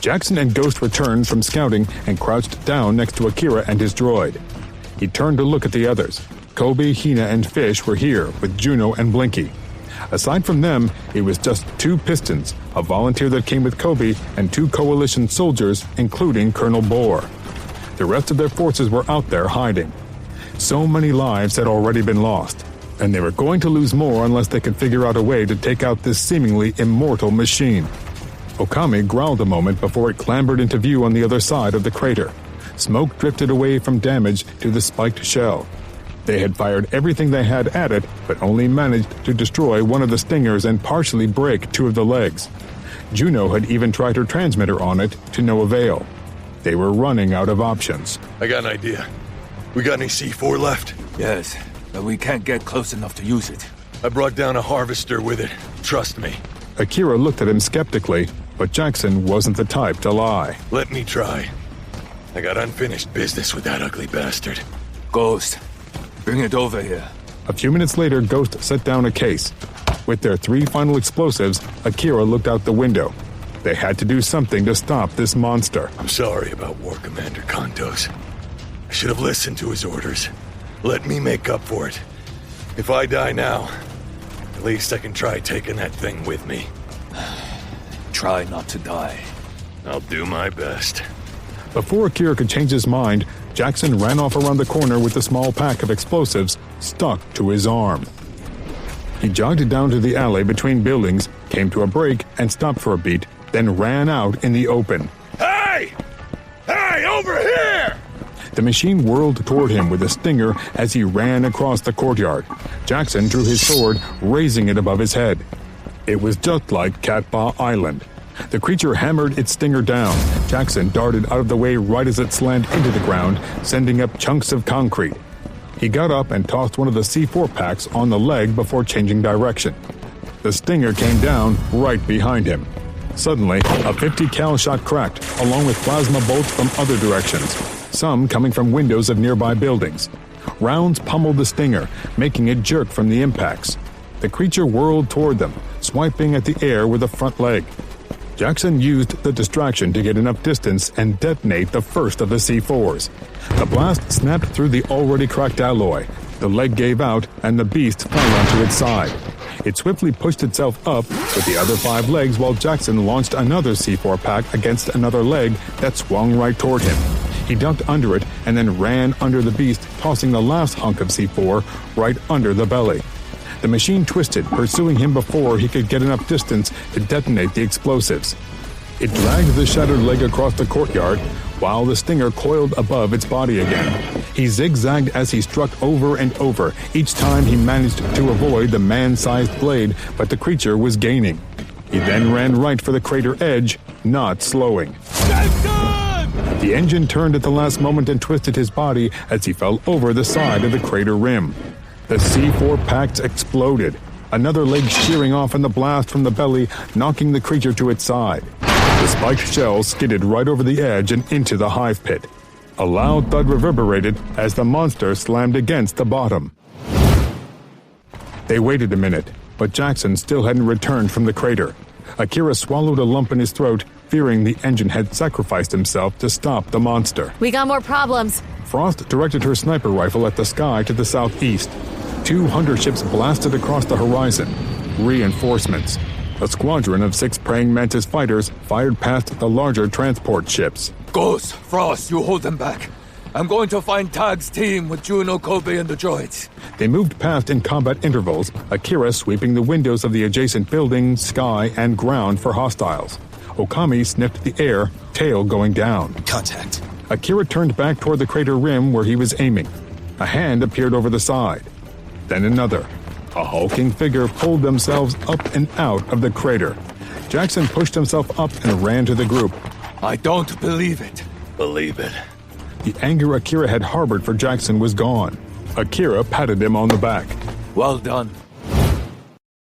Jackson and Ghost returned from scouting and crouched down next to Akira and his droid. He turned to look at the others. Kobe, Hina, and Fish were here with Juno and Blinky. Aside from them, it was just 2 Pistons, a volunteer that came with Kobe, and 2 Coalition soldiers, including Colonel Bohr. The rest of their forces were out there hiding. So many lives had already been lost, and they were going to lose more unless they could figure out a way to take out this seemingly immortal machine. Okami growled a moment before it clambered into view on the other side of the crater. Smoke drifted away from damage to the spiked shell. They had fired everything they had at it, but only managed to destroy one of the stingers and partially break 2 of the legs. Juno had even tried her transmitter on it to no avail. They were running out of options. I got an idea. We got any C4 left? Yes, but we can't get close enough to use it. I brought down a harvester with it. Trust me. Akira looked at him skeptically, but Jackson wasn't the type to lie. Let me try. I got unfinished business with that ugly bastard. Ghost, bring it over here. A few minutes later, Ghost set down a case. With their 3 final explosives, Akira looked out the window. They had to do something to stop this monster. I'm sorry about War Commander Kontos. I should have listened to his orders. Let me make up for it. If I die now, at least I can try taking that thing with me. Try not to die. I'll do my best. Before Akira could change his mind, Jackson ran off around the corner with a small pack of explosives stuck to his arm. He jogged down to the alley between buildings, came to a break and stopped for a beat, then ran out in the open. Hey! Hey, over here! The machine whirled toward him with a stinger as he ran across the courtyard. Jackson drew his sword, raising it above his head. It was just like Cat-Ba Island. The creature hammered its stinger down. Jackson darted out of the way right as it slammed into the ground, sending up chunks of concrete. He got up and tossed one of the C4 packs on the leg before changing direction. The stinger came down right behind him. Suddenly, a 50 cal shot cracked, along with plasma bolts from other directions, some coming from windows of nearby buildings. Rounds pummeled the stinger, making it jerk from the impacts. The creature whirled toward them, swiping at the air with a front leg. Jackson used the distraction to get enough distance and detonate the first of the C4s. The blast snapped through the already cracked alloy. The leg gave out, and the beast fell onto its side. It swiftly pushed itself up with the other 5 legs while Jackson launched another C4 pack against another leg that swung right toward him. He ducked under it and then ran under the beast, tossing the last hunk of C4 right under the belly. The machine twisted, pursuing him before he could get enough distance to detonate the explosives. It dragged the shattered leg across the courtyard, while the stinger coiled above its body again. He zigzagged as he struck over and over. Each time he managed to avoid the man-sized blade, but the creature was gaining. He then ran right for the crater edge, not slowing. Jackson! The engine turned at the last moment and twisted his body as he fell over the side of the crater rim. The C4 packs exploded, another leg shearing off in the blast from the belly, knocking the creature to its side. The spiked shell skidded right over the edge and into the hive pit. A loud thud reverberated as the monster slammed against the bottom. They waited a minute, but Jackson still hadn't returned from the crater. Akira swallowed a lump in his throat, fearing the engine had sacrificed himself to stop the monster. We got more problems. Frost directed her sniper rifle at the sky to the southeast. 2 hunter ships blasted across the horizon. Reinforcements. A squadron of 6 praying mantis fighters fired past the larger transport ships. Ghost, Frost, you hold them back. I'm going to find Tadhg's team with Juno, Kobe, and the droids. They moved past in combat intervals, Akira sweeping the windows of the adjacent building, sky, and ground for hostiles. Okami sniffed the air, tail going down. Contact. Akira turned back toward the crater rim where he was aiming. A hand appeared over the side. Then another. A hulking figure pulled themselves up and out of the crater. Jackson pushed himself up and ran to the group. I don't believe it. Believe it. The anger Akira had harbored for Jackson was gone. Akira patted him on the back. Well done.